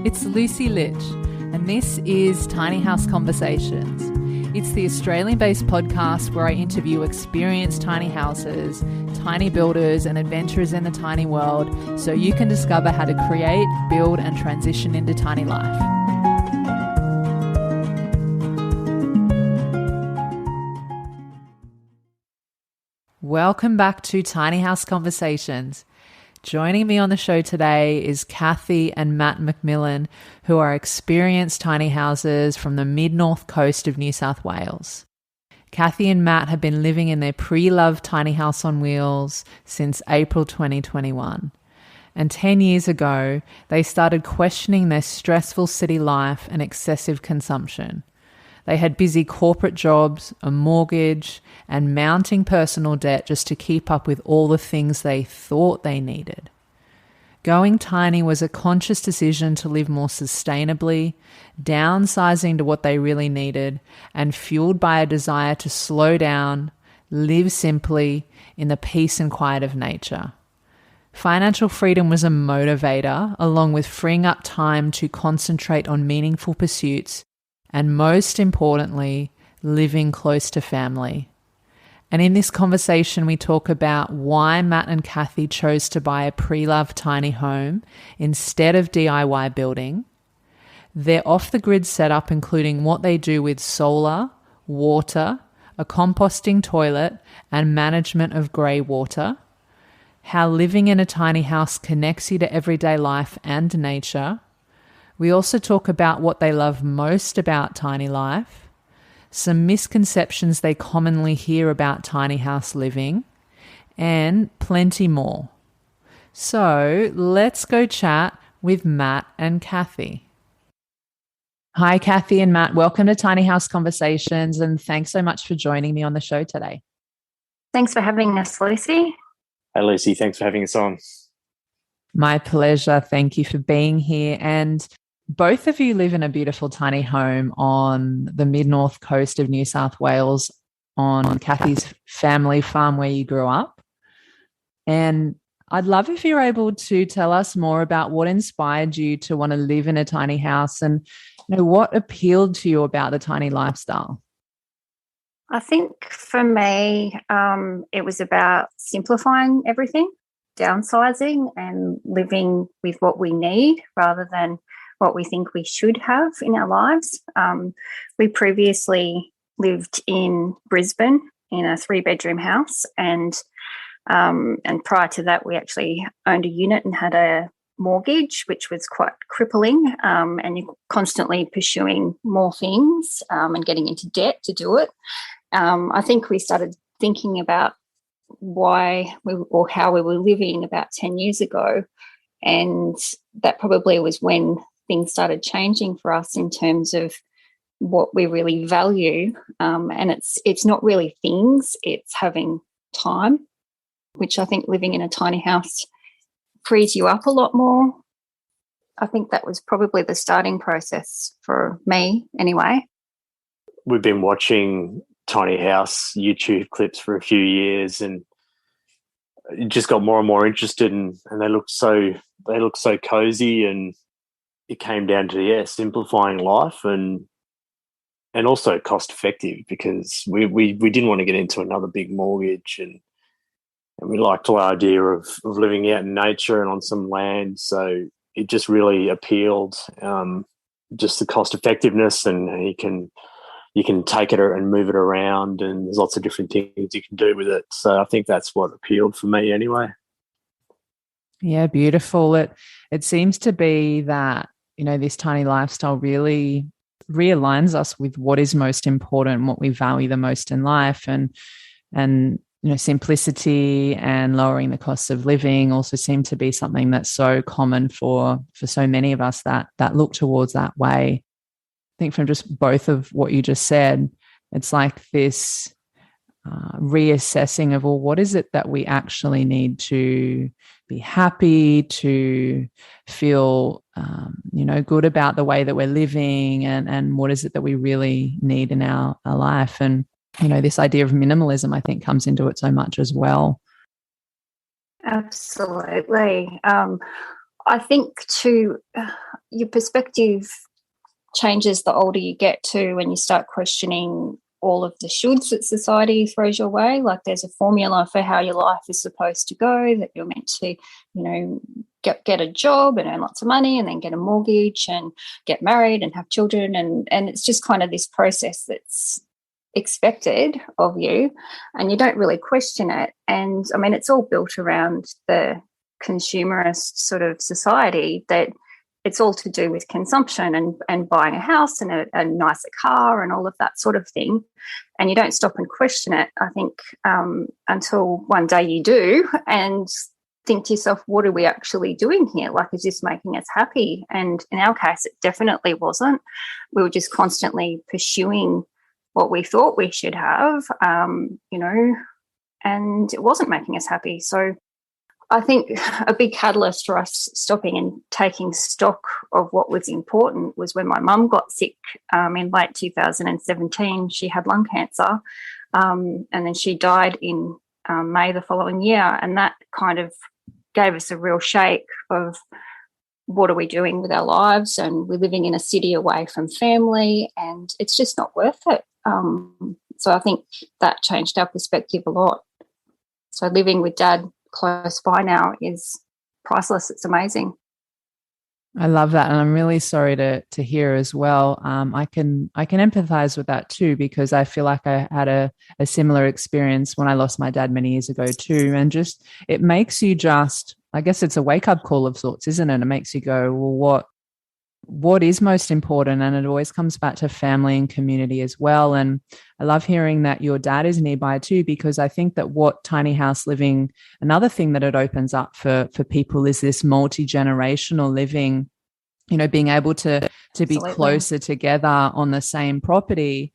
It's Lucy Litch, and this is Tiny House Conversations. It's the Australian-based podcast where I interview experienced tiny houses, tiny builders, and adventurers in the tiny world so you can discover how to create, build, and transition into tiny life. Welcome back to Tiny House Conversations. Joining me on the show today is Kathy and Matt McMillan, who are experienced tiny houses from the mid-north coast of New South Wales. Kathy and Matt have been living in their pre-loved tiny house on wheels since April 2021. And 10 years ago, they started questioning their stressful city life and excessive consumption. They had busy corporate jobs, a mortgage, and mounting personal debt just to keep up with all the things they thought they needed. Going tiny was a conscious decision to live more sustainably, downsizing to what they really needed, and fueled by a desire to slow down, live simply in the peace and quiet of nature. Financial freedom was a motivator, along with freeing up time to concentrate on meaningful pursuits and, most importantly, living close to family. And in this conversation, we talk about why Matt and Kathy chose to buy a pre-loved tiny home instead of DIY building, their off-the-grid setup, including what they do with solar, water, a composting toilet, and management of greywater, how living in a tiny house connects you to everyday life and nature. We also talk about what they love most about tiny life, some misconceptions they commonly hear about tiny house living, and plenty more. So let's go chat with Matt and Kathy. Hi, Kathy and Matt. Welcome to Tiny House Conversations, and thanks so much for joining me on the show today. Thanks for having us, Lucy. Hey, Lucy. Thanks for having us on. My pleasure. Thank you for being here. And both of you live in a beautiful tiny home on the mid-north coast of New South Wales on Kathy's family farm where you grew up. And I'd love if you're able to tell us more about what inspired you to want to live in a tiny house and what appealed to you about the tiny lifestyle. I think for me, it was about simplifying everything, downsizing and living with what we need rather than what we think we should have in our lives. We previously lived in Brisbane in a 3-bedroom house, and prior to that, we actually owned a unit and had a mortgage, which was quite crippling. And you're constantly pursuing more things and getting into debt to do it. I think we started thinking about how we were living about 10 years ago, and that probably was when things started changing for us in terms of what we really value. And it's not really things, it's having time, which I think living in a tiny house frees you up a lot more. I think that was probably the starting process for me anyway. We've been watching tiny house YouTube clips for a few years and just got more and more interested and they look so cozy, and it came down to simplifying life and also cost effective, because we didn't want to get into another big mortgage, and we liked the idea of living out in nature and on some land. So it just really appealed, just the cost effectiveness, and you can take it and move it around, and there's lots of different things you can do with it. So I think that's what appealed for me anyway. Yeah, beautiful. It seems to be that, this tiny lifestyle really realigns us with what is most important and what we value the most in life. And simplicity and lowering the cost of living also seem to be something that's so common for so many of us that look towards that way. I think from just both of what you just said, it's like this reassessing of, well, what is it that we actually need to be happy, to feel, good about the way that we're living, and what is it that we really need in our life. And, this idea of minimalism, I think, comes into it so much as well. Absolutely. I think too, your perspective changes the older you get too, when you start questioning all of the shoulds that society throws your way. Like there's a formula for how your life is supposed to go, that you're meant to, get a job and earn lots of money and then get a mortgage and get married and have children. And it's just kind of this process that's expected of you, and you don't really question it. And I mean, it's all built around the consumerist sort of society, that it's all to do with consumption and buying a house and a nicer car and all of that sort of thing. And you don't stop and question it, I think, until one day you do and think to yourself, what are we actually doing here? Like, is this making us happy? And in our case, it definitely wasn't. We were just constantly pursuing what we thought we should have, and it wasn't making us happy. So I think a big catalyst for us stopping and taking stock of what was important was when my mum got sick in late 2017. She had lung cancer, and then she died in May the following year. And that kind of gave us a real shake of, what are we doing with our lives? And we're living in a city away from family, and it's just not worth it. So I think that changed our perspective a lot. So living with Dad close by now is priceless. It's amazing. I love that, and I'm really sorry to hear as well. I can empathize with that too, because I feel like I had a similar experience when I lost my dad many years ago too, and just it makes you just, I guess it's a wake up call of sorts, isn't it? It makes you go, well, what is most important? And it always comes back to family and community as well. And I love hearing that your dad is nearby too, because I think that what tiny house living, another thing that it opens up for people is this multi-generational living, being able to be closer together on the same property,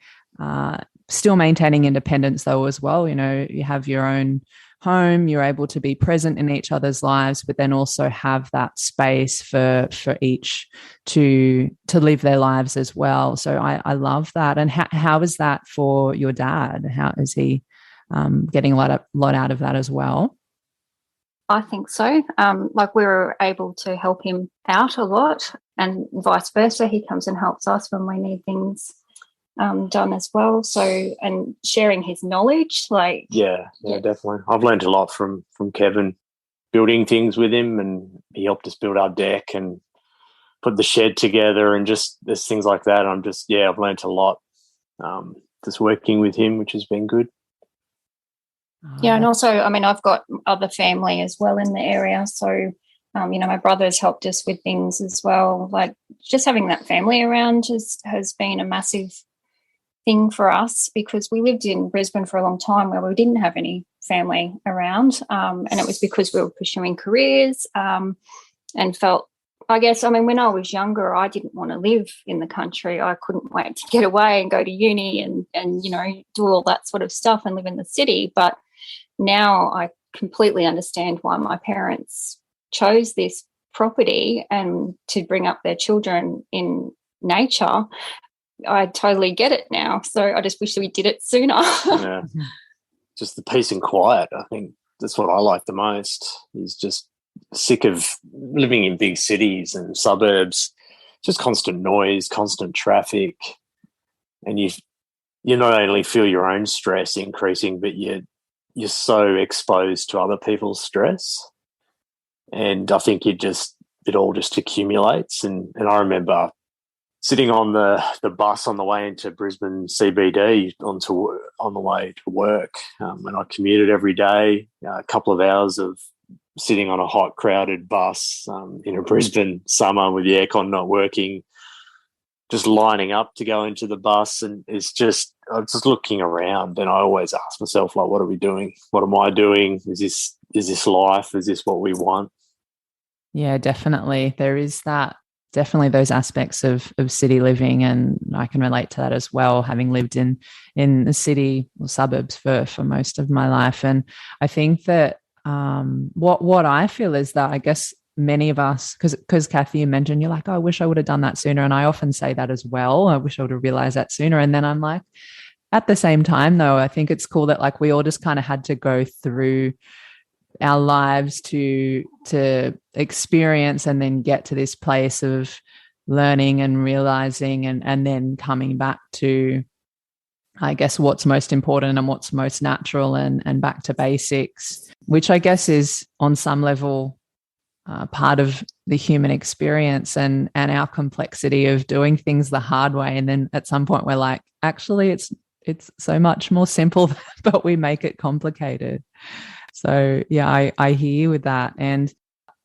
still maintaining independence though as well. You have your own home, you're able to be present in each other's lives, but then also have that space for each to live their lives as well. So I love that. And how is that for your dad? How is he getting a lot out of that as well? I think so. Like, we were able to help him out a lot, and vice versa. He comes and helps us when we need things done as well. So, and sharing his knowledge, like yeah, definitely. I've learned a lot from Kevin, building things with him, and he helped us build our deck and put the shed together, and just there's things like that. I've learned a lot just working with him, which has been good. Yeah, and also, I mean, I've got other family as well in the area, so my brother's helped us with things as well. Like, just having that family around has been a massive thing for us, because we lived in Brisbane for a long time where we didn't have any family around, and it was because we were pursuing careers, and felt, I guess, I mean, when I was younger, I didn't want to live in the country. I couldn't wait to get away and go to uni and do all that sort of stuff and live in the city. But now I completely understand why my parents chose this property and to bring up their children in nature. I totally get it now. So I just wish we did it sooner. Yeah. Just the peace and quiet. I think that's what I like the most, is just sick of living in big cities and suburbs, just constant noise, constant traffic. And you not only feel your own stress increasing, but you're so exposed to other people's stress. And I think it all just accumulates. And I remember sitting on the bus on the way into Brisbane CBD on the way to work, and I commuted every day, a couple of hours of sitting on a hot, crowded bus in a Brisbane summer with the aircon not working, just lining up to go into the bus. And I was just looking around, and I always ask myself, like, what are we doing? What am I doing? Is this life? Is this what we want? Yeah, definitely. There is that. Definitely those aspects of city living, and I can relate to that as well, having lived in the city or suburbs for most of my life. And I think that what I feel is that, I guess, many of us, because Kathy, you mentioned, you're like, oh, I wish I would have done that sooner. And I often say that as well. I wish I would have realized that sooner. And then I'm like, at the same time, though, I think it's cool that, like, we all just kind of had to go through our lives to experience and then get to this place of learning and realizing and then coming back to, I guess, what's most important and what's most natural and back to basics, which I guess is on some level part of the human experience and our complexity of doing things the hard way. And then at some point we're like, actually, it's so much more simple, but we make it complicated. So yeah, I hear you with that. And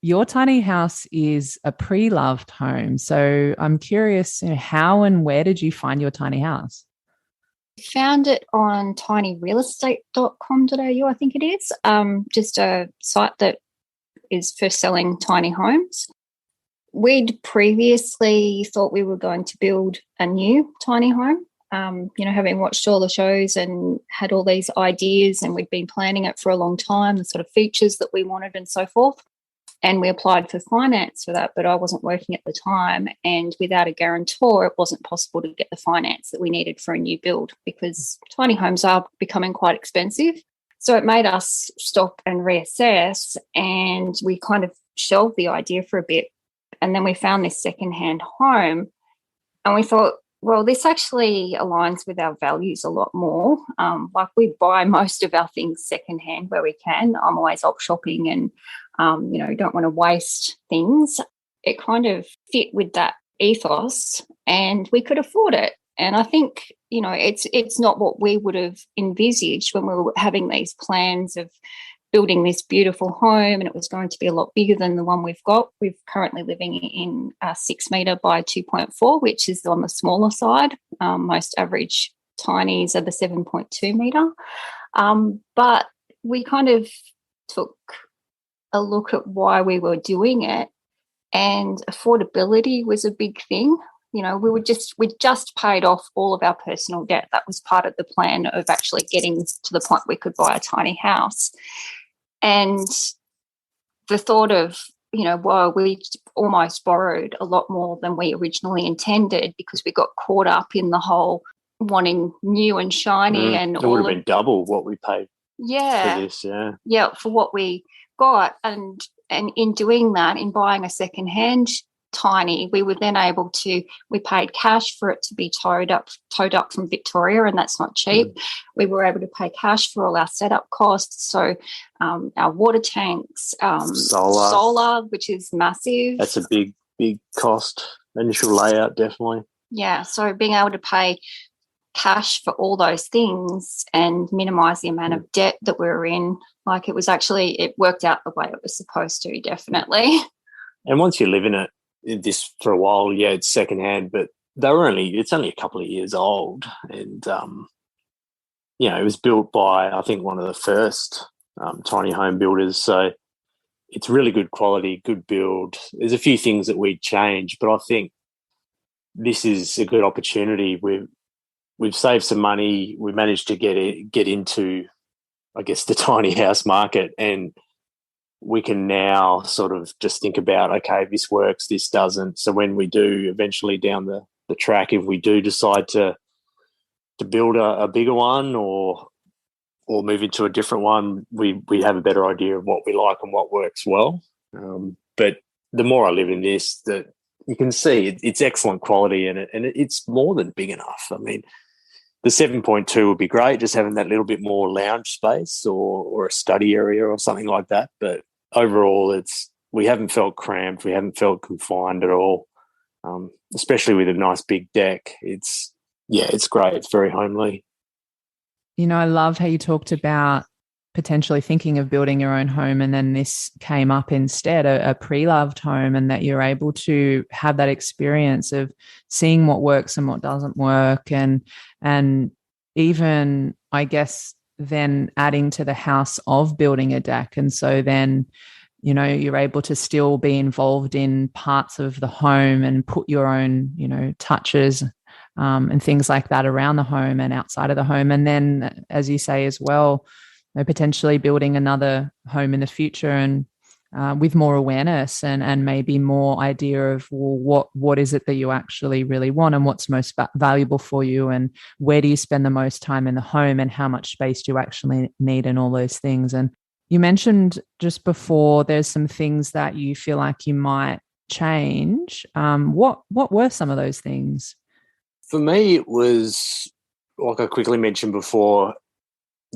your tiny house is a pre-loved home. So I'm curious, how and where did you find your tiny house? Found it on tinyrealestate.com.au, I think it is. Just a site that is for selling tiny homes. We'd previously thought we were going to build a new tiny home, having watched all the shows and had all these ideas, and we'd been planning it for a long time, the sort of features that we wanted and so forth. And we applied for finance for that, but I wasn't working at the time. And without a guarantor, it wasn't possible to get the finance that we needed for a new build because tiny homes are becoming quite expensive. So it made us stop and reassess, and we kind of shelved the idea for a bit. And then we found this secondhand home, and we thought, well, this actually aligns with our values a lot more. Like we buy most of our things secondhand where we can. I'm always op shopping and, don't want to waste things. It kind of fit with that ethos, and we could afford it. And I think, it's not what we would have envisaged when we were having these plans of building this beautiful home, and it was going to be a lot bigger than the one we've got. We're currently living in a 6 metre by 2.4, which is on the smaller side. Most average tinies are the 7.2 metre. But we kind of took a look at why we were doing it, and affordability was a big thing. We just paid off all of our personal debt. That was part of the plan of actually getting to the point we could buy a tiny house. And the thought of, we almost borrowed a lot more than we originally intended because we got caught up in the whole wanting new and shiny. And it would have been double what we paid for this, for what we got. And in doing that, in buying a secondhand tiny, we were then able to, we paid cash for it to be towed up from Victoria, and that's not cheap. We were able to pay cash for all our setup costs, so our water tanks, solar, which is massive. That's a big cost. Initial layout, definitely. Yeah, so being able to pay cash for all those things and minimise the amount of debt that we were in, like it worked out the way it was supposed to, definitely. And once you live in it, this for a while, it's secondhand, but it's only a couple of years old, and it was built by, I think, one of the first tiny home builders, so it's really good quality, good build. There's a few things that we'd change, but I think this is a good opportunity. We've saved some money. We managed to get into, I guess, the tiny house market, and we can now sort of just think about, okay, this works, this doesn't. So when we do eventually down the track, if we do decide to build a bigger one or move into a different one, we have a better idea of what we like and what works well. But the more I live in this, that you can see it's excellent quality, and it's more than big enough. I mean, the 7.2 would be great, just having that little bit more lounge space or a study area or something like that. But overall, we haven't felt cramped. We haven't felt confined at all, especially with a nice big deck. It's great. It's very homely. I love how you talked about potentially thinking of building your own home, and then this came up instead, a pre-loved home, and that you're able to have that experience of seeing what works and what doesn't work, and even, I guess, then adding to the house of building a deck. And so then, you're able to still be involved in parts of the home and put your own, touches and things like that around the home and outside of the home. And then, as you say as well, potentially building another home in the future, and with more awareness and maybe more idea of, well, what is it that you actually really want, and what's most valuable for you, and where do you spend the most time in the home, and how much space do you actually need, and all those things. And You mentioned just before there's some things that you feel like you might change. What were some of those things? For me, it was, like I quickly mentioned before,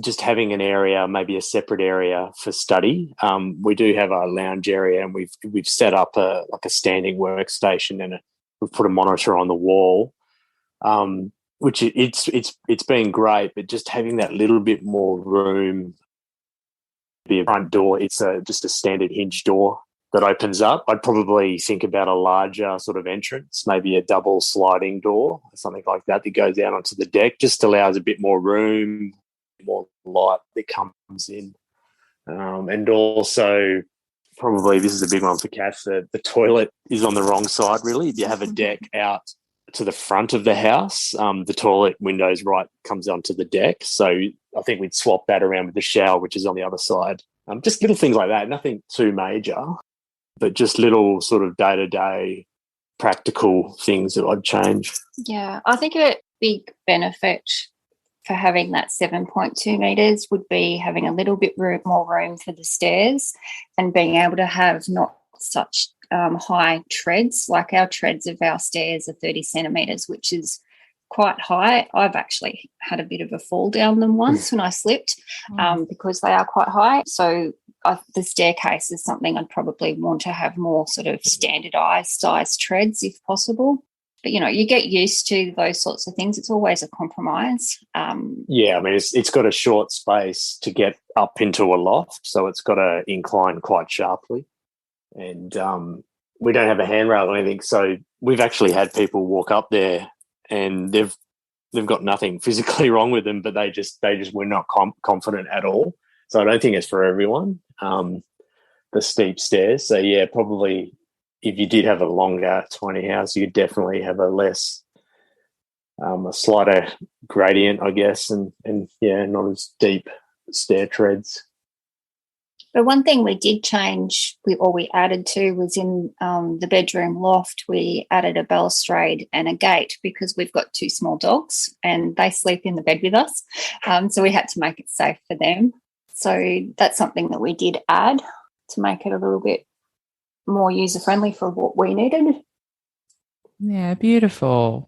just having an area, maybe a separate area for study. We do have a lounge area, and we've set up a standing workstation, and we've put a monitor on the wall, which it's been great. But just having that little bit more room, the front door, it's just a standard hinge door that opens up. I'd probably think about a larger sort of entrance, maybe a double sliding door, something like that goes out onto the deck. Just allows a bit more room, more light that comes in. And also, probably this is a big one for Kath, the toilet is on the wrong side, really. If you have a deck out to the front of the house, the toilet windows comes onto the deck. So I think we'd swap that around with the shower, which is on the other side. Just little things like that, nothing too major, but just little sort of day-to-day practical things that I'd change. Yeah, I think a big benefit for having that 7.2 metres would be having a little bit more room for the stairs and being able to have not such high treads. Like our treads of our stairs are 30 centimetres, which is quite high. I've actually had a bit of a fall down them once when I slipped because they are quite high. So the staircase is something I'd probably want to have more sort of standardised size treads if possible. But, you get used to those sorts of things. It's always a compromise. Yeah, I mean, it's got a short space to get up into a loft, so it's got to incline quite sharply. And we don't have a handrail or anything, so we've actually had people walk up there and they've got nothing physically wrong with them, but they just were not confident at all. So I don't think it's for everyone, the steep stairs. So, yeah, probably if you did have a longer tiny house, you'd definitely have a slighter gradient, I guess, and yeah, not as deep stair treads. But one thing we did change, we added to, was in the bedroom loft, we added a balustrade and a gate because we've got 2 small dogs and they sleep in the bed with us. So we had to make it safe for them. So that's something that we did add to make it a little bit more user-friendly for what we needed. Yeah, beautiful.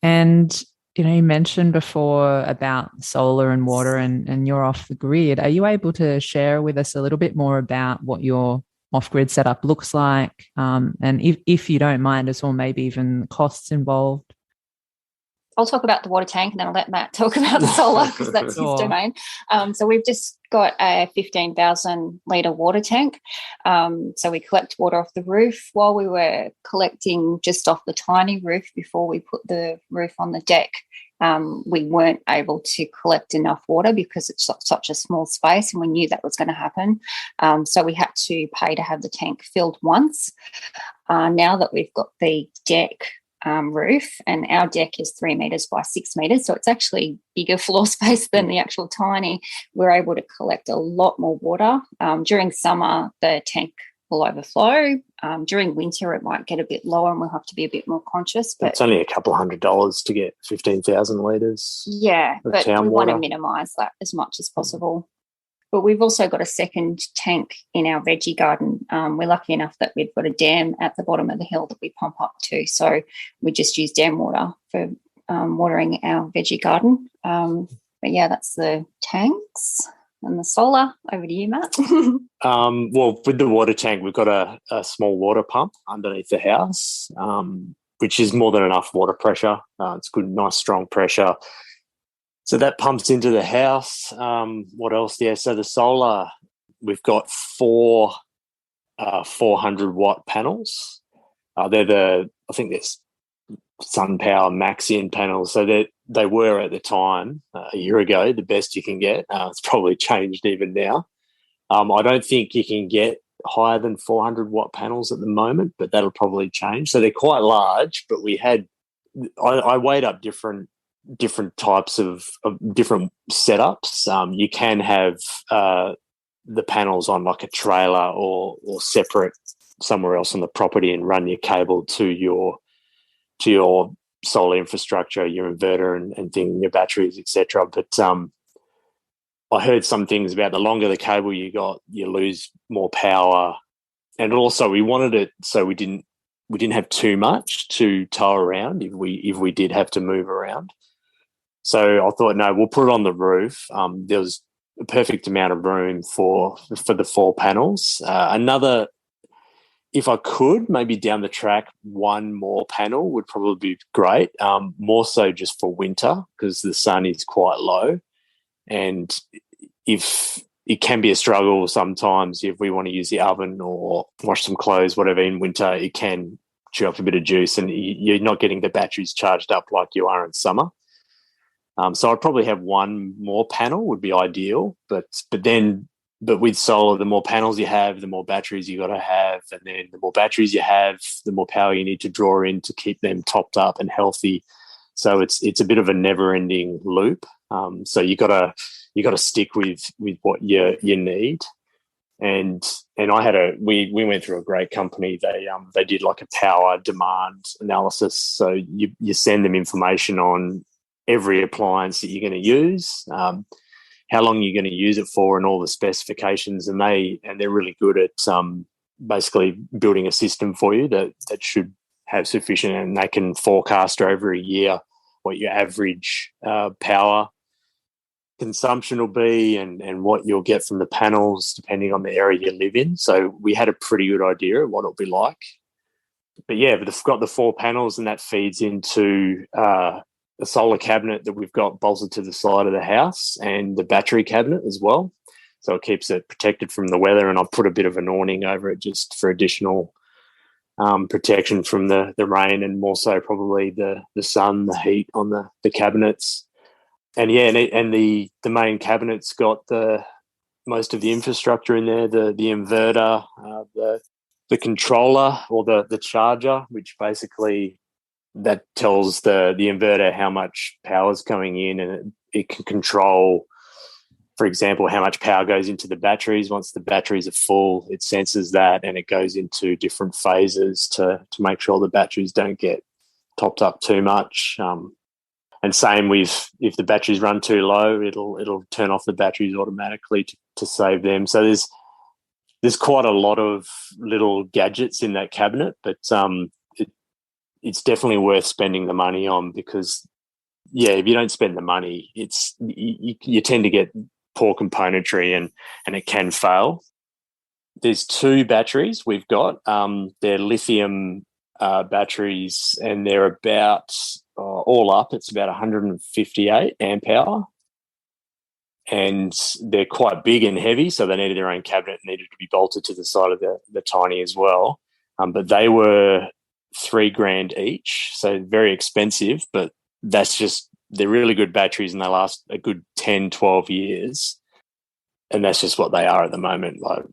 And, you mentioned before about solar and water and you're off the grid. Are you able to share with us a little bit more about what your off-grid setup looks like? And if you don't mind as well, maybe even costs involved? I'll talk about the water tank and then I'll let Matt talk about the solar because that's his domain. So we've just got a 15,000 litre water tank. So we collect water off the roof. While we were collecting just off the tiny roof before we put the roof on the deck, we weren't able to collect enough water because it's such a small space and we knew that was going to happen. So we had to pay to have the tank filled once. Now that we've got the deck roof, and our deck is 3 metres by 6 metres, so it's actually bigger floor space than the actual tiny. We're able to collect a lot more water. During summer, the tank will overflow. During winter, it might get a bit lower and we'll have to be a bit more conscious. But it's only a couple $100 to get 15,000 litres. Yeah, but we want to minimise that as much as possible. But we've also got a second tank in our veggie garden. We're lucky enough that we've got a dam at the bottom of the hill that we pump up to. So we just use dam water for watering our veggie garden. But, yeah, that's the tanks and the solar. Over to you, Matt. Well, with the water tank, we've got a small water pump underneath the house, which is more than enough water pressure. It's good, nice, strong pressure. So that pumps into the house. What else? Yeah, so the solar, we've got 4 400-watt panels. I think there's SunPower Max-in panels. So they were at the time, a year ago, the best you can get. It's probably changed even now. I don't think you can get higher than 400-watt panels at the moment, but that'll probably change. So they're quite large, but I weighed up different types of different setups. You can have the panels on like a trailer or separate somewhere else on the property and run your cable to your solar infrastructure, your inverter and thing, your batteries, etc. But I heard some things about the longer the cable you got, you lose more power. And also we wanted it so we didn't have too much to tow around if we did have to move around. So I thought, no, we'll put it on the roof. There was a perfect amount of room for the 4 panels. Another, if I could, maybe down the track, one more panel would probably be great, more so just for winter because the sun is quite low. And if it can be a struggle sometimes if we want to use the oven or wash some clothes, whatever, in winter, it can chew up a bit of juice and you're not getting the batteries charged up like you are in summer. So I'd probably have one more panel would be ideal, but with solar, the more panels you have, the more batteries you got to have, and then the more batteries you have, the more power you need to draw in to keep them topped up and healthy. So it's a bit of a never-ending loop. So you got to stick with what you need. And we went through a great company. They did like a power demand analysis. So you send them information on every appliance that you're going to use, how long you're going to use it for, and all the specifications. And they're really good at basically building a system for you that should have sufficient, and they can forecast over a year what your average power consumption will be and what you'll get from the panels depending on the area you live in. So we had a pretty good idea of what it'll be like. But they've got the 4 panels, and that feeds into a solar cabinet that we've got bolted to the side of the house, and the battery cabinet as well. So it keeps it protected from the weather, and I've put a bit of an awning over it just for additional protection from the rain, and more so probably the sun, the heat on the cabinets. And the main cabinet's got the most of the infrastructure in there, the inverter, the controller or the charger, which basically that tells the inverter how much power is coming in, and it can control, for example, how much power goes into the batteries. Once the batteries are full, it senses that, and it goes into different phases to make sure the batteries don't get topped up too much. And same with if the batteries run too low, it'll turn off the batteries automatically to save them. So there's quite a lot of little gadgets in that cabinet, but it's definitely worth spending the money on because, if you don't spend the money, you tend to get poor componentry and it can fail. There's 2 batteries we've got. They're lithium batteries, and they're about all up, it's about 158 amp hour, and they're quite big and heavy, so they needed their own cabinet, needed to be bolted to the side of the Tiny as well. But they were $3,000 each, so very expensive, but they're really good batteries and they last a good 10, 12 years. And that's just what they are at the moment. Like,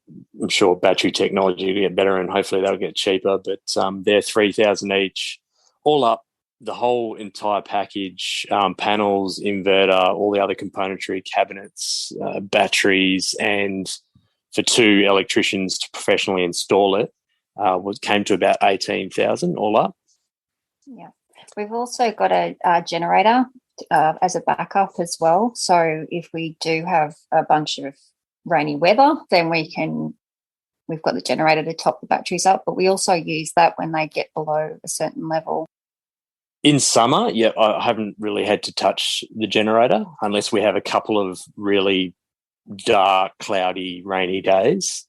I'm sure battery technology will get better and hopefully they'll get cheaper, but they're $3,000 each. All up, the whole entire package, panels, inverter, all the other componentry, cabinets, batteries, and for 2 electricians to professionally install it, came to about $18,000 all up. Yeah. We've also got a generator as a backup as well. So if we do have a bunch of rainy weather, then we've got the generator to top the batteries up, but we also use that when they get below a certain level. In summer, I haven't really had to touch the generator unless we have a couple of really dark, cloudy, rainy days.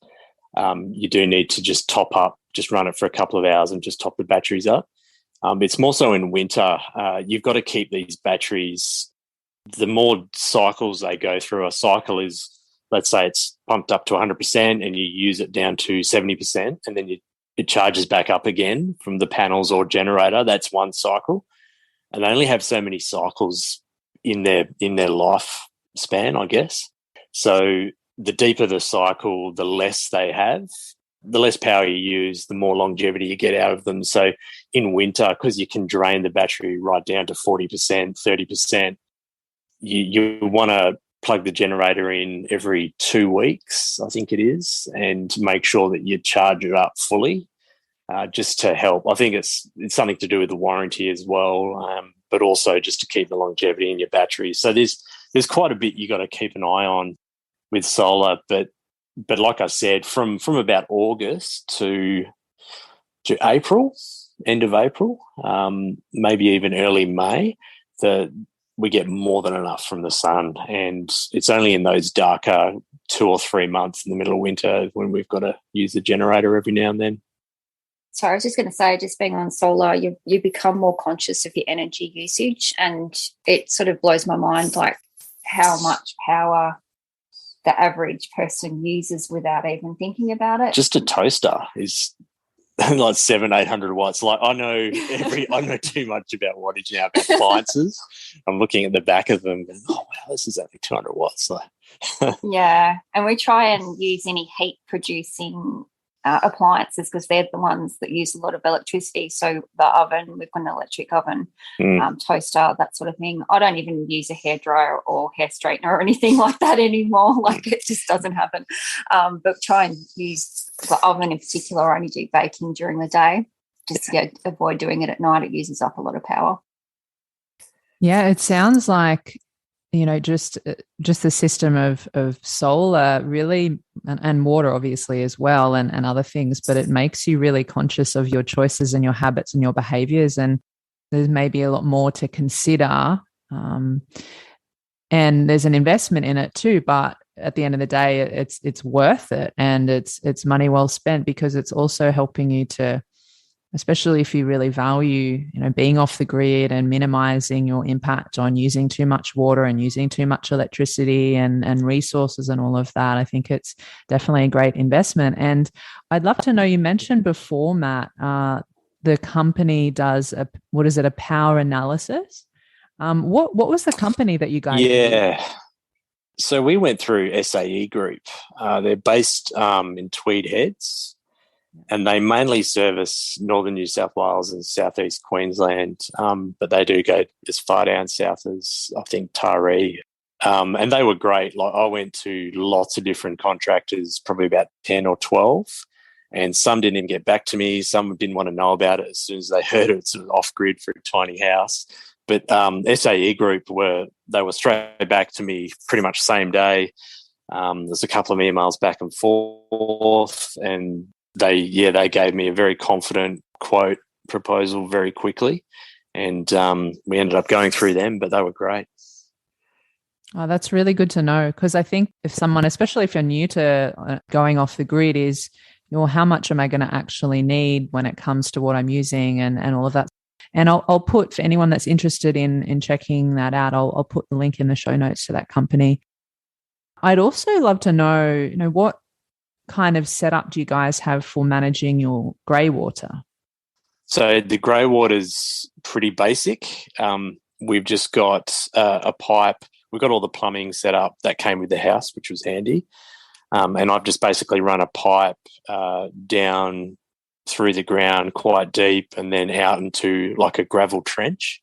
You do need to just top up, just run it for a couple of hours and just top the batteries up. It's more so in winter. You've got to keep these batteries, the more cycles they go through. A cycle is, let's say it's pumped up to 100% and you use it down to 70%, and then it charges back up again from the panels or generator. That's one cycle. And they only have so many cycles in their lifespan, I guess. So the deeper the cycle, the less they have, the less power you use, the more longevity you get out of them. So in winter, because you can drain the battery right down to 40%, 30%, you want to plug the generator in every 2 weeks, I think it is, and make sure that you charge it up fully, just to help. I think it's something to do with the warranty as well, but also just to keep the longevity in your batteries. So there's there's quite a bit you got to keep an eye on with solar. But like I said, from about August to April, end of April, maybe even early May, we get more than enough from the sun. And it's only in those darker 2 or 3 months in the middle of winter when we've got to use the generator every now and then. So I was just going to say, just being on solar, you become more conscious of your energy usage, and it sort of blows my mind, like how much power the average person uses without even thinking about it. Just a toaster is like 700-800 watts. Like I know too much about wattage now about appliances. I'm looking at the back of them and, oh wow, this is only 200 watts. Yeah, and we try and use any heat producing appliances because they're the ones that use a lot of electricity. So the oven, we've got an electric oven, toaster, that sort of thing. I don't even use a hairdryer or hair straightener or anything like that anymore. Like it just doesn't happen. But try and use the oven in particular. I only do baking during the day just to avoid doing it at night. It uses up a lot of power. Yeah, it sounds like, just the system of solar really, and water obviously as well, and other things, but it makes you really conscious of your choices and your habits and your behaviors. And there's maybe a lot more to consider. And there's an investment in it too, but at the end of the day, it's worth it, and it's money well spent, because it's also helping you to, especially if you really value, being off the grid and minimizing your impact on using too much water and using too much electricity and resources and all of that. I think it's definitely a great investment. And I'd love to know, you mentioned before, Matt, the company does a power analysis. What was the company that you guys did? So we went through SAE Group. They're based in Tweed Heads, and they mainly service northern New South Wales and southeast Queensland, but they do go as far down south as, I think, Taree. And they were great. Like I went to lots of different contractors, probably about 10 or 12, and some didn't even get back to me. Some didn't want to know about it as soon as they heard it, sort of off-grid for a tiny house. But SAE Group were straight back to me pretty much same day. There's a couple of emails back and forth, and they gave me a very confident quote proposal very quickly, and we ended up going through them, but they were great. Oh, that's really good to know, because I think if someone, especially if you're new to going off the grid, is, how much am I going to actually need when it comes to what I'm using and all of that. And I'll put, for anyone that's interested in checking that out, I'll put the link in the show notes to that company. I'd also love to know, what kind of setup do you guys have for managing your greywater? So the greywater's pretty basic. We've just got a pipe. We've got all the plumbing set up that came with the house, which was handy. And I've just basically run a pipe down through the ground quite deep and then out into like a gravel trench.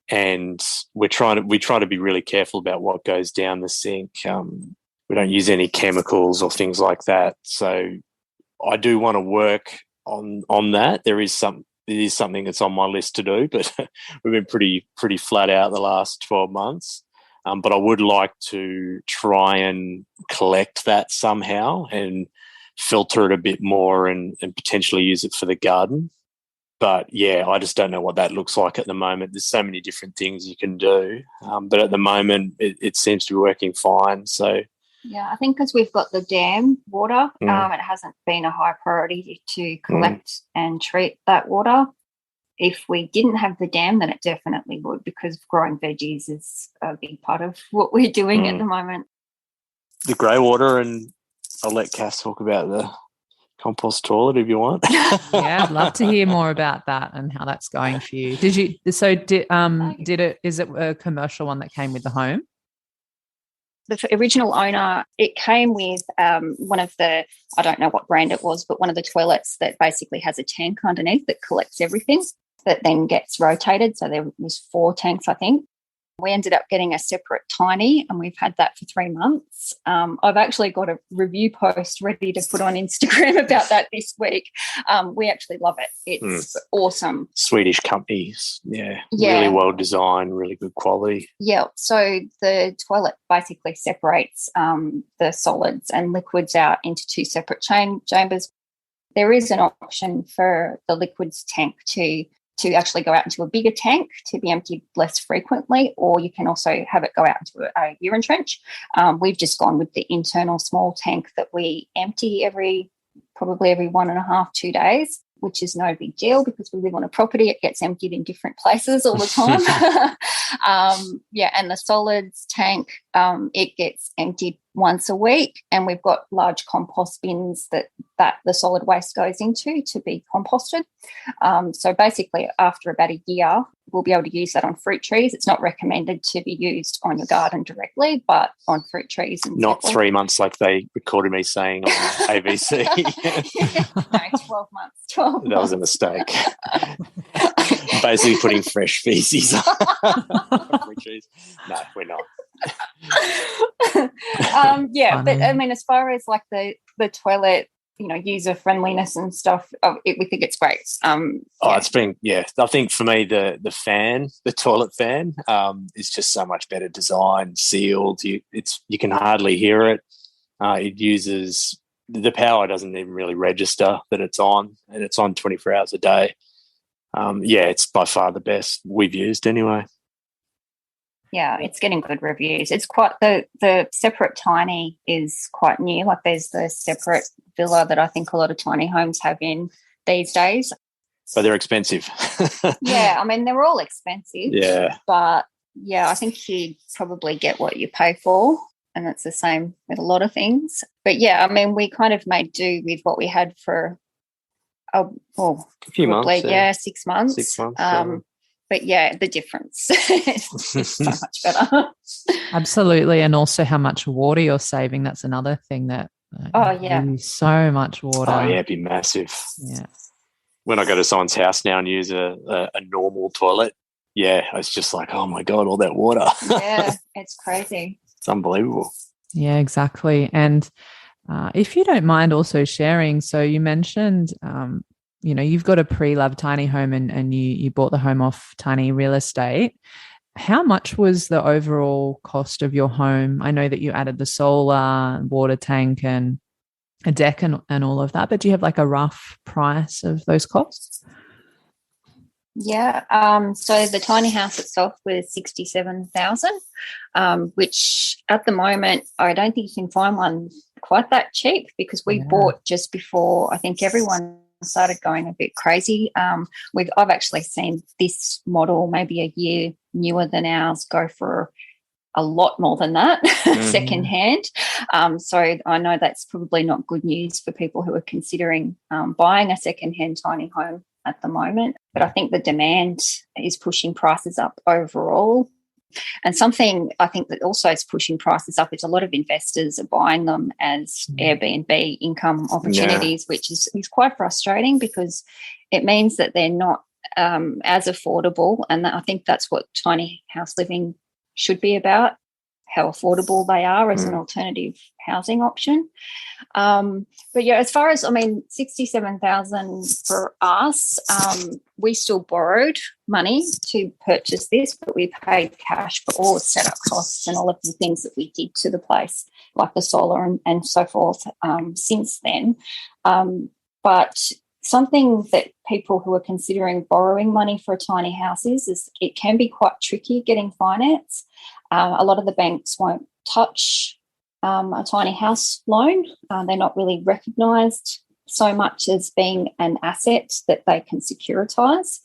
And we try to be really careful about what goes down the sink. We don't use any chemicals or things like that. So I do want to work on that. It is something that's on my list to do, but we've been pretty flat out the last 12 months. But I would like to try and collect that somehow and filter it a bit more and potentially use it for the garden. But yeah, I just don't know what that looks like at the moment. There's so many different things you can do. But at the moment, it seems to be working fine. So yeah, I think because we've got the dam water, it hasn't been a high priority to collect and treat that water. If we didn't have the dam, then it definitely would, because growing veggies is a big part of what we're doing at the moment. The greywater, and I'll let Cass talk about the compost toilet if you want. Yeah, I'd love to hear more about that and how that's going for you. Is it a commercial one that came with the home? The original owner, it came with one of the, I don't know what brand it was, but one of the toilets that basically has a tank underneath that collects everything that then gets rotated. So there was 4 tanks, I think. We ended up getting a separate tiny, and we've had that for 3 months. I've actually got a review post ready to put on Instagram about that this week. We actually love it. It's awesome. Swedish companies, really well designed, really good quality. Yeah, so the toilet basically separates the solids and liquids out into 2 separate chambers. There is an option for the liquids tank to actually go out into a bigger tank to be emptied less frequently, or you can also have it go out into a urine trench. We've just gone with the internal small tank that we empty probably every 1.5, 2 days, which is no big deal because we live on a property. It gets emptied in different places all the time. And the solids tank, it gets emptied once a week, and we've got large compost bins that the solid waste goes into to be composted. So basically after about a year, we'll be able to use that on fruit trees. It's not recommended to be used on your garden directly, but on fruit trees. And not 3 months like they recorded me saying on ABC. No, 12 months. 12 months. That was a mistake. Basically putting fresh feces on fruit trees. No, we're not. But I mean, as far as like the toilet, user friendliness and stuff, we think it's great. It's been, I think for me the toilet fan is just so much better designed, sealed. You can hardly hear it. It uses the power doesn't even really register that it's on, and it's on 24 hours a day. It's by far the best we've used anyway. Yeah, it's getting good reviews. It's quite the separate tiny is quite new. Like there's the separate villa that I think a lot of tiny homes have in these days. But they're expensive. Yeah, I mean they're all expensive. Yeah. But I think you probably get what you pay for, and it's the same with a lot of things. But I mean we kind of made do with what we had for a few months. 6 months. 6 months. But the difference is so much better. Absolutely. And also how much water you're saving. That's another thing that so much water. Oh, yeah, it'd be massive. Yeah. When I go to someone's house now and use a normal toilet, it's just like, oh, my God, all that water. Yeah, it's crazy. It's unbelievable. Yeah, exactly. And if you don't mind also sharing, so you mentioned you've got a pre-loved tiny home and you bought the home off Tiny Real Estate. How much was the overall cost of your home? I know that you added the solar, water tank and a deck and all of that, but do you have like a rough price of those costs? Yeah. So the tiny house itself was $67,000, which at the moment I don't think you can find one quite that cheap because we bought just before I think everyone started going a bit crazy. I've actually seen this model maybe a year newer than ours go for a lot more than that secondhand. So I know that's probably not good news for people who are considering buying a secondhand tiny home at the moment. But I think the demand is pushing prices up overall. And something I think that also is pushing prices up is a lot of investors are buying them as Airbnb income opportunities, which is quite frustrating because it means that they're not as affordable. And I think that's what tiny house living should be about, how affordable they are as an alternative housing option. But as far as, $67,000 for us, we still borrowed money to purchase this, but we paid cash for all the setup costs and all of the things that we did to the place, like the solar and so forth, since then. But something that people who are considering borrowing money for a tiny house is it can be quite tricky getting finance. A lot of the banks won't touch a tiny house loan. They're not really recognised so much as being an asset that they can securitise.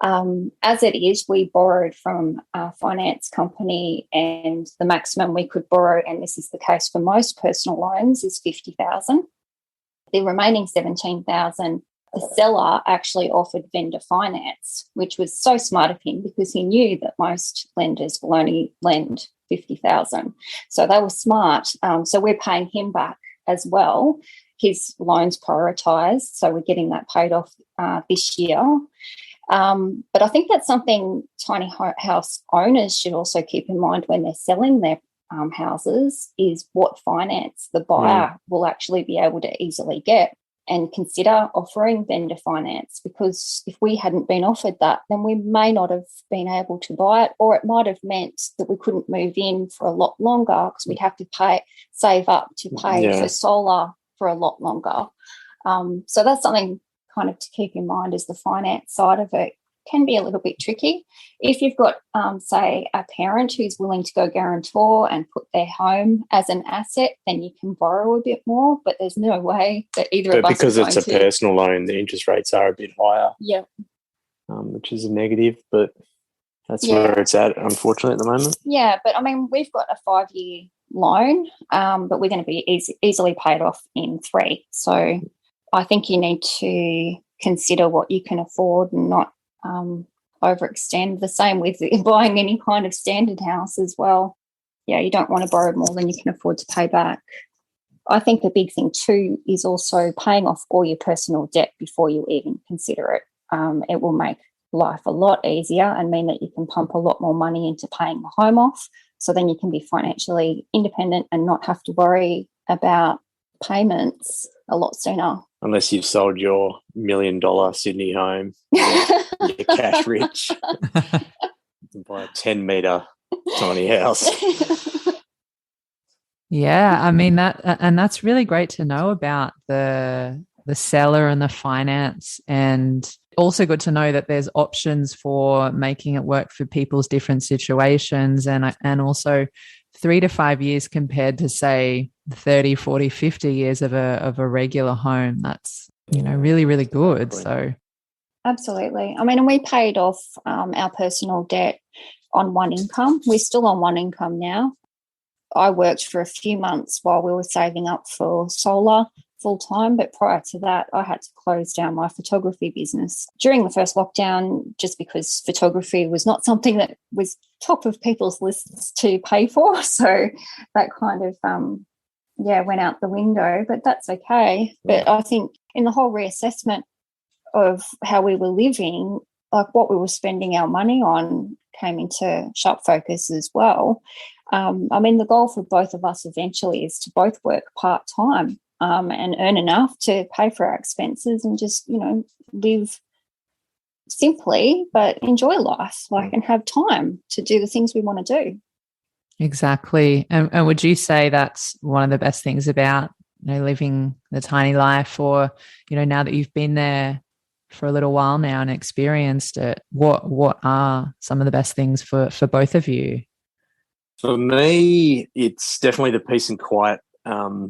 As it is, we borrowed from a finance company and the maximum we could borrow, and this is the case for most personal loans, is $50,000. The remaining $17,000, the seller actually offered vendor finance, which was so smart of him because he knew that most lenders will only lend $50,000. So they were smart. So we're paying him back as well. His loan's prioritised, so we're getting that paid off this year. But I think that's something tiny house owners should also keep in mind when they're selling their houses, is what finance the buyer will actually be able to easily get, and consider offering vendor finance, because if we hadn't been offered that, then we may not have been able to buy it, or it might have meant that we couldn't move in for a lot longer because we'd have to save up to pay for solar for a lot longer. So that's something kind of to keep in mind, is the finance side of it can be a little bit tricky. If you've got, say, a parent who's willing to go guarantor and put their home as an asset, then you can borrow a bit more, but there's no way that either of us because it's a personal loan, the interest rates are a bit higher. Yeah. Which is a negative, but that's where it's at, unfortunately, at the moment. Yeah, but I mean, we've got a 5-year loan, but we're going to be easily paid off in 3. So I think you need to consider what you can afford and not overextend. The same with buying any kind of standard house as well. Yeah, you don't want to borrow more than you can afford to pay back. I think the big thing too is also paying off all your personal debt before you even consider it. It will make life a lot easier and mean that you can pump a lot more money into paying the home off, so then you can be financially independent and not have to worry about payments a lot sooner. Unless you've sold your $1 million Sydney home, you're cash rich. You buy a 10-metre tiny house. Yeah, I mean that's really great to know about the seller and the finance, and also good to know that there's options for making it work for people's different situations, and also 3 to 5 years compared to, say, 30, 40, 50 years of a regular home. That's, really, really good. So absolutely. I mean, and we paid off our personal debt on one income. We're still on one income now. I worked for a few months while we were saving up for solar full time, but prior to that, I had to close down my photography business during the first lockdown, just because photography was not something that was top of people's lists to pay for. So that kind of went out the window, but that's okay. But I think in the whole reassessment of how we were living, like what we were spending our money on came into sharp focus as well. I mean, the goal for both of us eventually is to both work part-time and earn enough to pay for our expenses and just, live simply but enjoy life, and have time to do the things we want to do. Exactly. And would you say that's one of the best things about, living the tiny life, or, now that you've been there for a little while now and experienced it, what are some of the best things for both of you? For me, it's definitely the peace and quiet,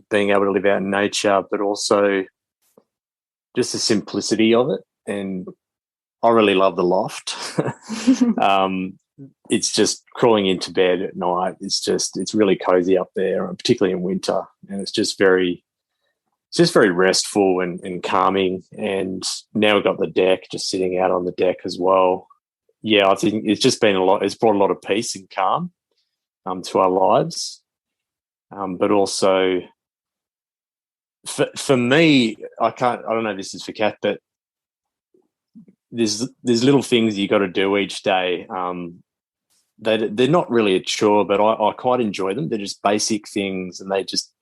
being able to live out in nature, but also just the simplicity of it. And I really love the loft. It's just crawling into bed at night. It's really cozy up there, particularly in winter. And it's just very restful and calming. And now we've got the deck, just sitting out on the deck as well. Yeah, I think it's just been it's brought a lot of peace and calm to our lives. But also for me, I don't know if this is for Kath, but there's little things you got to do each day. They're not really a chore, but I quite enjoy them. They're just basic things, and they just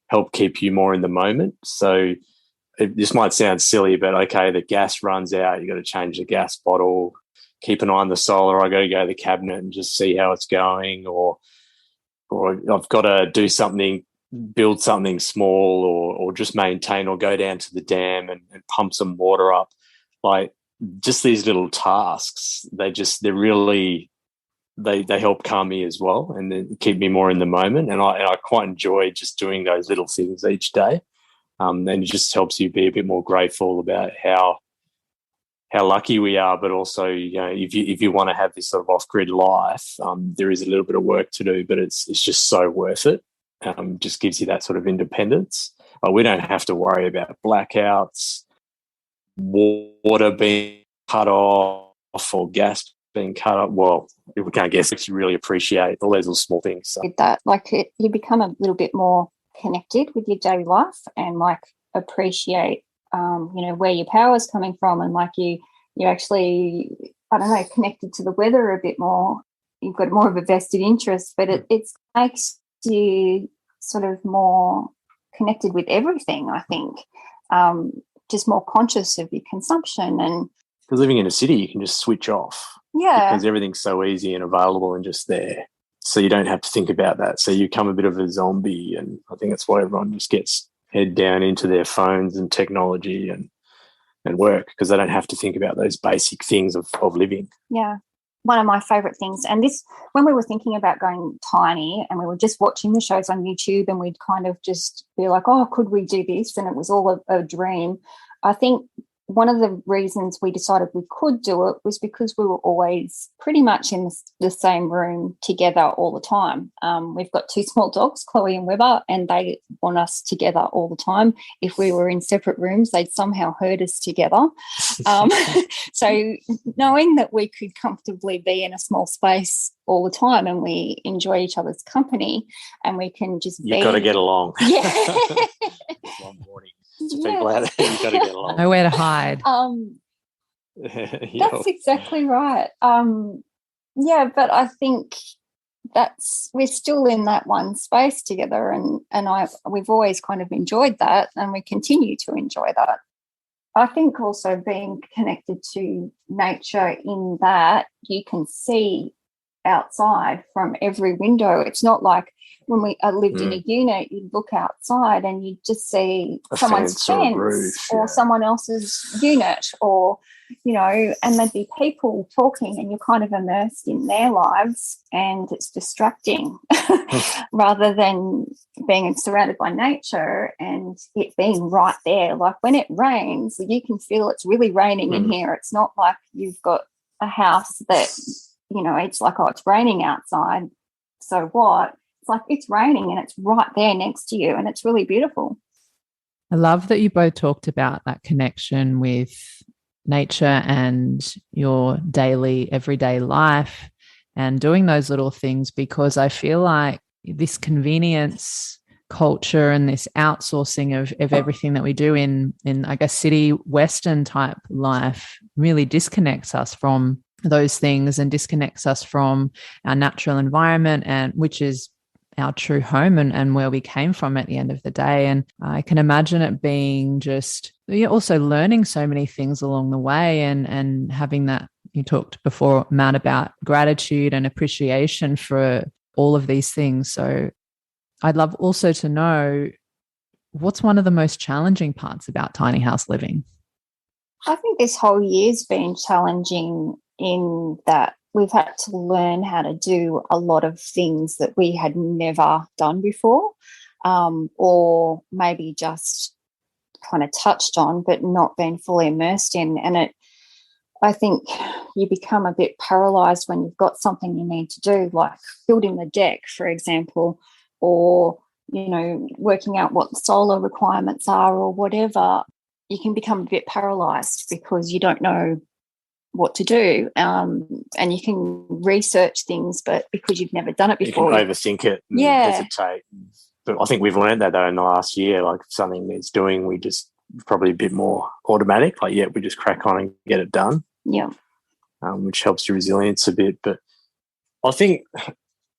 help keep you more in the moment. So this might sound silly, but okay, the gas runs out, you got to change the gas bottle, keep an eye on the solar. I got to go to the cabinet and just see how it's going, or I've got to do something, build something small, or just maintain, or go down to the dam and pump some water up. Like, just these little tasks, they help calm me as well, and then keep me more in the moment. And I quite enjoy just doing those little things each day. And it just helps you be a bit more grateful about how lucky we are, but also, if you want to have this sort of off-grid life, there is a little bit of work to do, but it's just so worth it. Just gives you that sort of independence. We don't have to worry about blackouts, water being cut off, or gas being cut up. Well, we can't guess. You really appreciate all those little small things. So. With that, you become a little bit more connected with your daily life, and appreciate, where your power is coming from, and you you're actually, I don't know, connected to the weather a bit more. You've got more of a vested interest, but it makes you sort of more connected with everything, I think. Just more conscious of your consumption. And because living in a city, you can just switch off. Yeah. Because everything's so easy and available and just there. So you don't have to think about that. So you become a bit of a zombie, and I think that's why everyone just gets head down into their phones and technology and work, because they don't have to think about those basic things of living. Yeah. One of my favourite things, and this, when we were thinking about going tiny and we were just watching the shows on YouTube and we'd kind of just be like, oh, could we do this? And it was all a dream. I think one of the reasons we decided we could do it was because we were always pretty much in the same room together all the time. We've got two small dogs, Chloe and Weber, and they want us together all the time. If we were in separate rooms, they'd somehow herd us together. So knowing that we could comfortably be in a small space all the time and we enjoy each other's company and we can just You've got to get along. Yeah. One morning. People out there, you've got to get along. Nowhere to hide. That's exactly right. Yeah, but I think we're still in that one space together, and we've always kind of enjoyed that, and we continue to enjoy that. I think also being connected to nature in that you can see outside from every window. It's not like when we lived in a unit, you'd look outside and you'd just see someone's fence or someone else's unit, or, and there'd be people talking and you're kind of immersed in their lives, and it's distracting rather than being surrounded by nature and it being right there. Like when it rains, you can feel it's really raining in here. It's not like you've got a house that, it's like, oh, it's raining outside, so what? It's like it's raining and it's right there next to you, and it's really beautiful. I love that you both talked about that connection with nature and your daily, everyday life and doing those little things, because I feel like this convenience culture and this outsourcing of everything that we do in I guess city Western type life really disconnects us from those things and disconnects us from our natural environment, and which is our true home and where we came from at the end of the day. And I can imagine it being just, you're also learning so many things along the way, and having that, you talked before, Matt, about gratitude and appreciation for all of these things. So I'd love also to know, what's one of the most challenging parts about tiny house living? I think this whole year's been challenging in that we've had to learn how to do a lot of things that we had never done before, or maybe just kind of touched on but not been fully immersed in. And I think you become a bit paralysed when you've got something you need to do, like building the deck, for example, or, working out what the solar requirements are or whatever. You can become a bit paralysed because you don't know what to do, and you can research things, but because you've never done it before, you can overthink it and hesitate. But I think we've learned that though in the last year. Like if something needs doing, we just probably a bit more automatic. Like we just crack on and get it done. Yeah, which helps your resilience a bit. But I think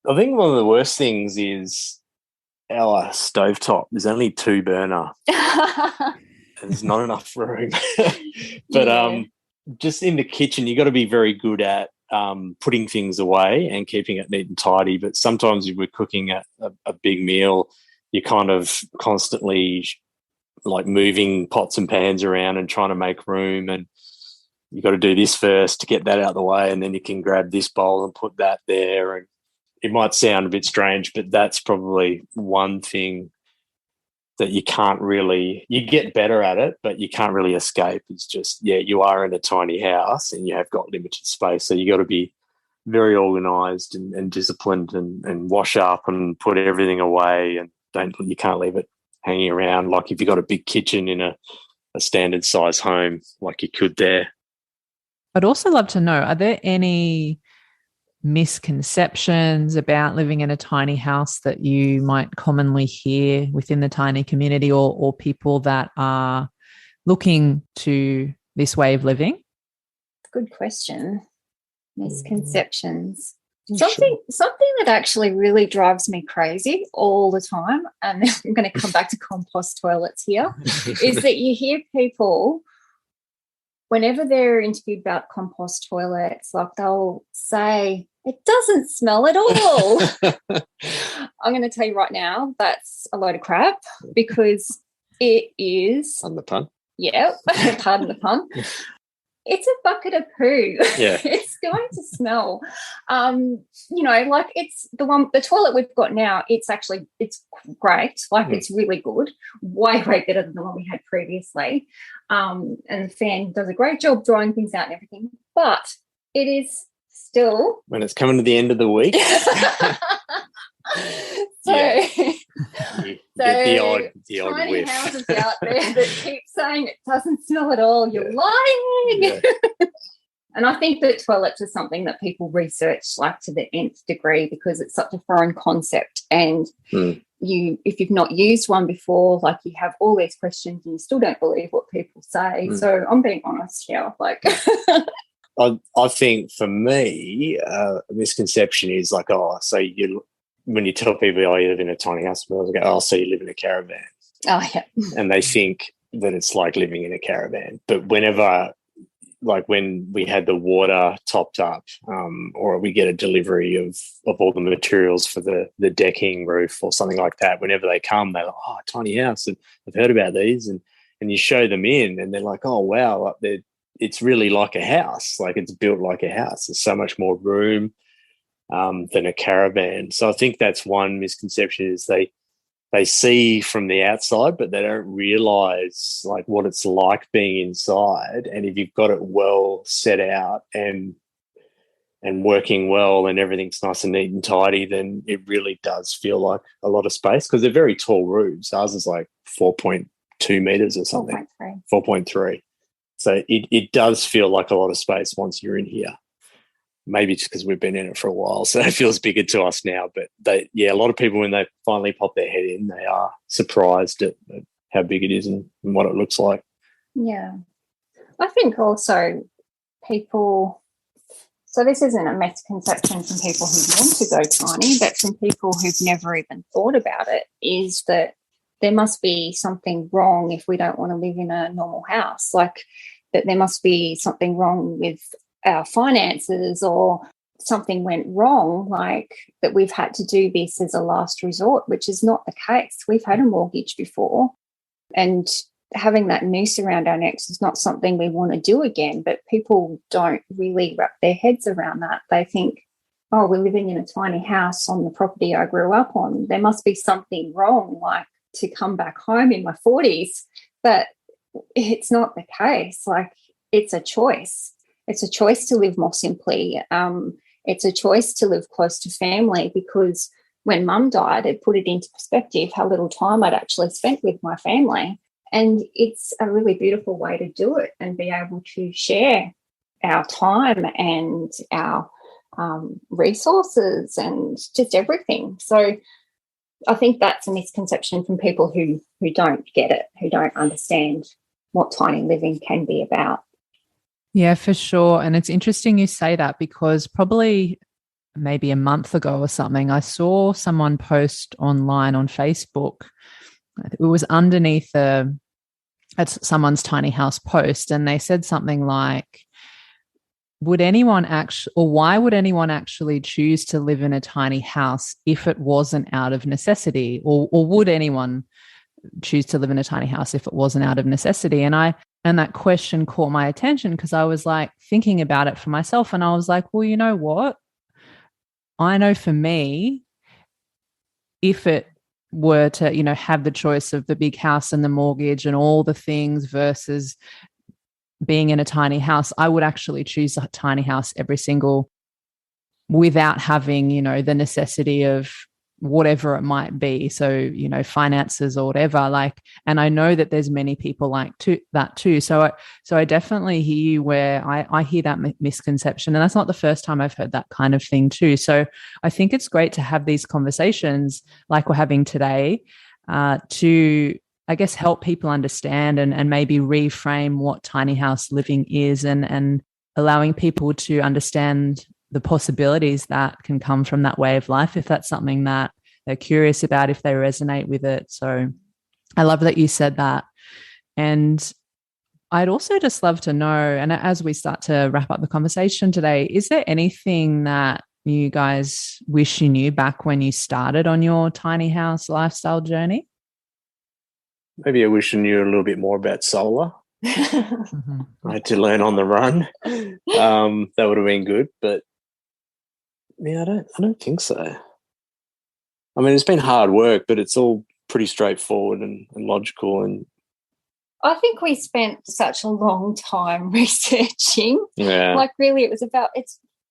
one of the worst things is our stovetop. There's only 2 burner. There's not enough room. But just in the kitchen, you got to be very good at putting things away and keeping it neat and tidy. But sometimes if we're cooking a big meal, you're kind of constantly like moving pots and pans around and trying to make room, and you got to do this first to get that out of the way, and then you can grab this bowl and put that there. And it might sound a bit strange, but that's probably one thing that you can't really, you get better at it, but you can't really escape. It's just, you are in a tiny house and you have got limited space. So you got to be very organised and disciplined and wash up and put everything away, and you can't leave it hanging around like if you've got a big kitchen in a standard size home like you could there. I'd also love to know, are there any misconceptions about living in a tiny house that you might commonly hear within the tiny community, or people that are looking to this way of living? Good question. Misconceptions. Sure. Something that actually really drives me crazy all the time, and I'm going to come back to compost toilets here, is that you hear people, whenever they're interviewed about compost toilets, like they'll say, it doesn't smell at all. I'm going to tell you right now, that's a load of crap, because it is. On the pun. Yeah, pardon the pun. It's a bucket of poo. Yeah. It's going to smell. Like it's the toilet we've got now, it's great. Like it's really good. Way better than the one we had previously. And the fan does a great job drying things out and everything. But it is still, when it's coming to the end of the week. The odd tiny whiff. houses out there that keep saying it doesn't smell at all. You're lying. Yeah. And I think that toilets are something that people research like to the nth degree, because it's such a foreign concept. And if you've not used one before, like you have all these questions and you still don't believe what people say. So I'm being honest here. Like, I think for me, a misconception is like, when you tell people, oh, you live in a tiny house, they go, oh, so you live in a caravan. Oh, yeah. And they think that it's like living in a caravan. But whenever, like when we had the water topped up, or we get a delivery of all the materials for the decking roof or something like that, whenever they come, they're like, oh, tiny house, and I've heard about these. And you show them in and they're like, oh, wow, it's really like a house. Like it's built like a house. There's so much more room than a caravan. So I think that's one misconception, is they see from the outside, but they don't realise like what it's like being inside. And if you've got it well set out and working well and everything's nice and neat and tidy, then it really does feel like a lot of space, because they're very tall roofs. Ours is like 4.2 metres or something. 4.3. So it does feel like a lot of space once you're in here. Maybe just because we've been in it for a while, so it feels bigger to us now. But a lot of people, when they finally pop their head in, they are surprised at how big it is and what it looks like. Yeah. I think also people, so this isn't a misconception from people who want to go tiny, but from people who've never even thought about it, is that there must be something wrong if we don't want to live in a normal house. Like that there must be something wrong with our finances, or something went wrong, like that we've had to do this as a last resort, which is not the case. We've had a mortgage before, and having that noose around our necks is not something we want to do again. But people don't really wrap their heads around that. They think, oh, we're living in a tiny house on the property I grew up on. There must be something wrong, like to come back home in my 40s. But it's not the case. Like it's a choice. It's a choice to live more simply. It's a choice to live close to family, because when Mum died, it put it into perspective how little time I'd actually spent with my family. And it's a really beautiful way to do it, and be able to share our time and our resources and just everything. So I think that's a misconception from people who don't get it, who don't understand what tiny living can be about. Yeah, for sure. And it's interesting you say that, because probably maybe a month ago or something, I saw someone post online on Facebook. It was underneath someone's tiny house post, and they said something like, why would anyone actually choose to live in a tiny house if it wasn't out of necessity? Or would anyone choose to live in a tiny house if it wasn't out of necessity? And that question caught my attention, because I was like thinking about it for myself, and I was like, well, you know what? I know for me, if it were to, have the choice of the big house and the mortgage and all the things versus being in a tiny house, I would actually choose a tiny house without having, the necessity of whatever it might be. So, finances or whatever, and I know that there's many people like that too. So I definitely hear you where I hear that misconception, and that's not the first time I've heard that kind of thing too. So I think it's great to have these conversations like we're having today, to, I guess, help people understand and maybe reframe what tiny house living is, and allowing people to understand the possibilities that can come from that way of life, if that's something that they're curious about, if they resonate with it. So I love that you said that. And I'd also just love to know, and as we start to wrap up the conversation today, is there anything that you guys wish you knew back when you started on your tiny house lifestyle journey? Maybe I wish I knew a little bit more about solar. Mm-hmm. I had to learn on the run. That would have been good, but yeah, I don't think so. I mean, it's been hard work, but it's all pretty straightforward and logical. And I think we spent such a long time researching. yeah, Like really, it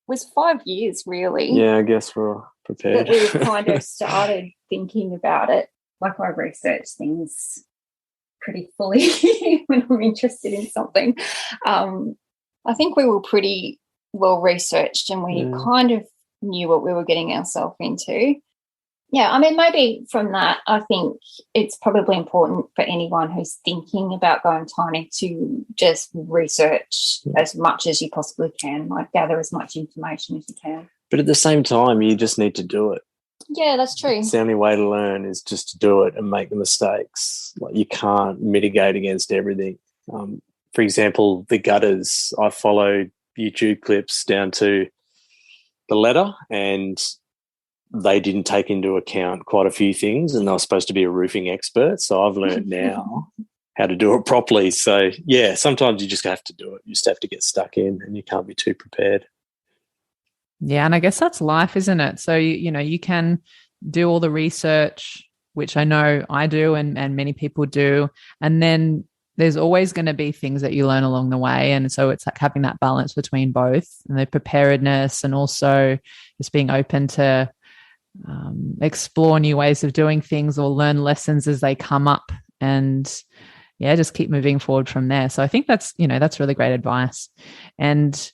was 5 years really. Yeah, I guess we're prepared. That we kind of started thinking about it. Like I research things pretty fully when I'm interested in something. I think we were pretty well researched and we kind of knew what we were getting ourselves into. Yeah, I mean, maybe from that, I think it's probably important for anyone who's thinking about going tiny to just research as much as you possibly can, like gather as much information as you can. But at the same time, you just need to do it. Yeah, that's true. It's the only way to learn is just to do it and make the mistakes. Like you can't mitigate against everything. For example, the gutters, I followed YouTube clips down to the letter and they didn't take into account quite a few things and they were supposed to be a roofing expert. So I've learned now how to do it properly. So, yeah, sometimes you just have to do it. You just have to get stuck in and you can't be too prepared. Yeah, and I guess that's life, isn't it? So, you can do all the research, which I know I do and many people do, and then there's always going to be things that you learn along the way. And so it's like having that balance between both and the preparedness and also just being open to explore new ways of doing things or learn lessons as they come up and just keep moving forward from there. So I think that's really great advice. And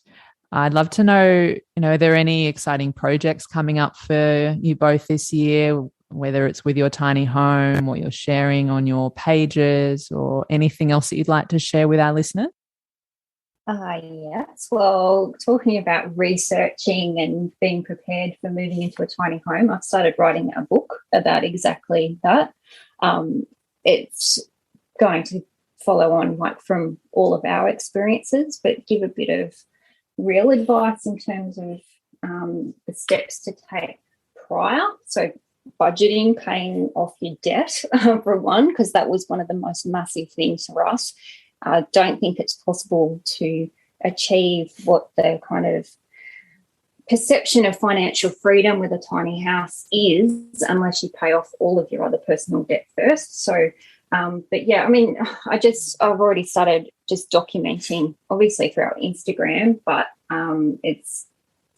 I'd love to know, are there any exciting projects coming up for you both this year, whether it's with your tiny home or you're sharing on your pages or anything else that you'd like to share with our listeners? Yes. Well, talking about researching and being prepared for moving into a tiny home, I've started writing a book about exactly that. It's going to follow on like from all of our experiences, but give a bit of real advice in terms of the steps to take prior. So budgeting, paying off your debt for one, because that was one of the most massive things for us. I don't think it's possible to achieve what the kind of perception of financial freedom with a tiny house is unless you pay off all of your other personal debt first. So, but yeah, I mean, I've already started just documenting, obviously through our Instagram, but it's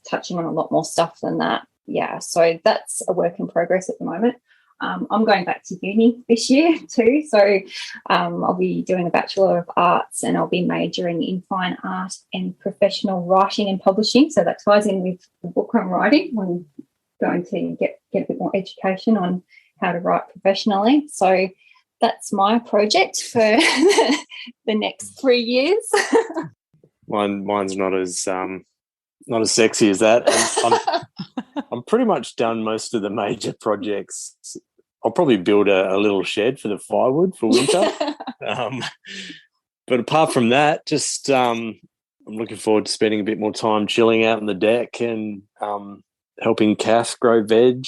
touching on a lot more stuff than that. Yeah, so that's a work in progress at the moment. I'm going back to uni this year too, so I'll be doing a Bachelor of Arts and I'll be majoring in fine art and professional writing and publishing. So that ties in with the book I'm writing. I'm going to get a bit more education on how to write professionally. So that's my project for the next 3 years. Mine's not as sexy as that. I'm pretty much done most of the major projects. I'll probably build a little shed for the firewood for winter. But apart from that, just I'm looking forward to spending a bit more time chilling out on the deck and helping Kath grow veg.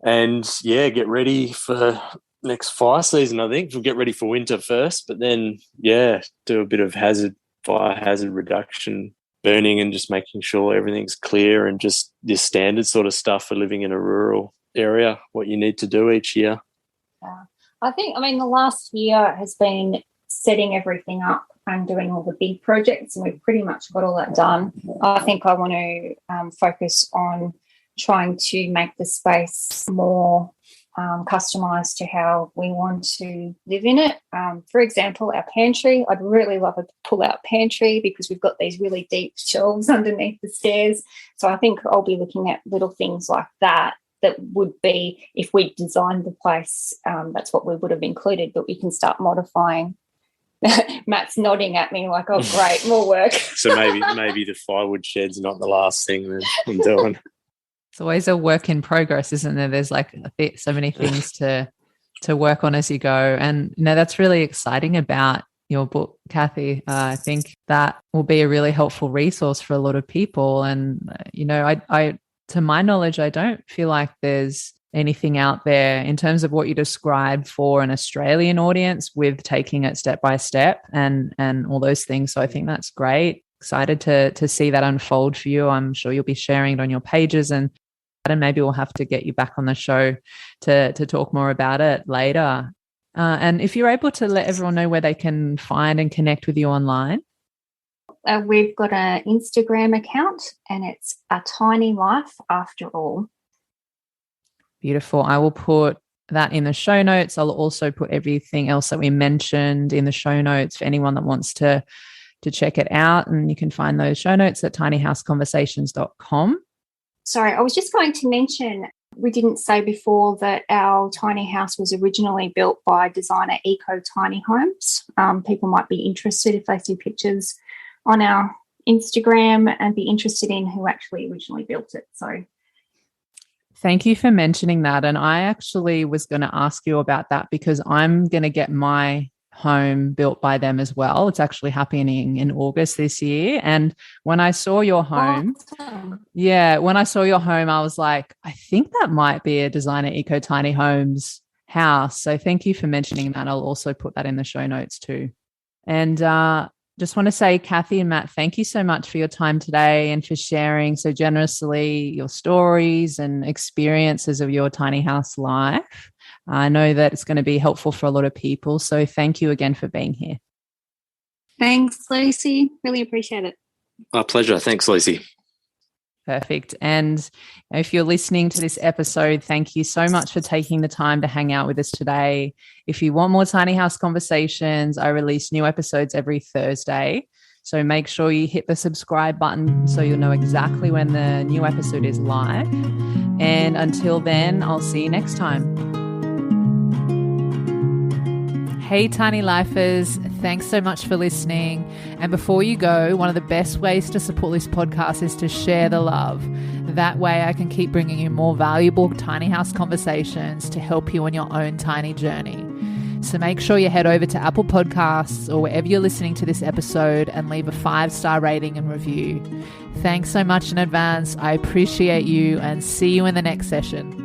And, get ready for next fire season, I think. We'll get ready for winter first, but then, do a bit of fire hazard reduction, burning and just making sure everything's clear and just this standard sort of stuff for living in a rural area, what you need to do each year. The last year has been setting everything up and doing all the big projects, and we've pretty much got all that done. I think I want to focus on trying to make the space more customised to how we want to live in it. For example, our pantry, I'd really love a pull-out pantry because we've got these really deep shelves underneath the stairs. So I think I'll be looking at little things like that would be, if we designed the place, that's what we would have included, but we can start modifying Matt's nodding at me like, oh, great, more work. So maybe the firewood shed's not the last thing that I'm doing. It's always a work in progress, isn't there? There's like so many things to work on as you go. And, that's really exciting about your book, Kathy. I think that will be a really helpful resource for a lot of people. And, I to my knowledge, I don't feel like there's anything out there in terms of what you described for an Australian audience with taking it step by step and all those things. So I think that's great. Excited to see that unfold for you. I'm sure you'll be sharing it on your pages, and maybe we'll have to get you back on the show to talk more about it later. And if you're able to let everyone know where they can find and connect with you online. We've got an Instagram account, and it's A Tiny Life After All. Beautiful. I will put that in the show notes. I'll also put everything else that we mentioned in the show notes for anyone that wants to check it out. And you can find those show notes at tinyhouseconversations.com. Sorry, I was just going to mention, we didn't say before that our tiny house was originally built by designer Eco Tiny Homes. People might be interested if they see pictures on our Instagram and be interested in who actually originally built it. So thank you for mentioning that. And I actually was going to ask you about that because I'm going to get my home built by them as well. It's actually happening in August this year. And when I saw your home, when I saw your home, I was like, I think that might be a designer Eco Tiny Homes house. So thank you for mentioning that. I'll also put that in the show notes too. And just want to say, Kathy and Matt, thank you so much for your time today and for sharing so generously your stories and experiences of your tiny house life. I know that it's going to be helpful for a lot of people. So thank you again for being here. Thanks, Lucy. Really appreciate it. My pleasure. Thanks, Lucy. Perfect. And if you're listening to this episode, thank you so much for taking the time to hang out with us today. If you want more Tiny House Conversations, I release new episodes every Thursday. So make sure you hit the subscribe button so you'll know exactly when the new episode is live. And until then, I'll see you next time. Hey, Tiny Lifers, thanks so much for listening. And before you go, one of the best ways to support this podcast is to share the love. That way I can keep bringing you more valuable tiny house conversations to help you on your own tiny journey. So make sure you head over to Apple Podcasts or wherever you're listening to this episode and leave a 5-star rating and review. Thanks so much in advance. I appreciate you and see you in the next session.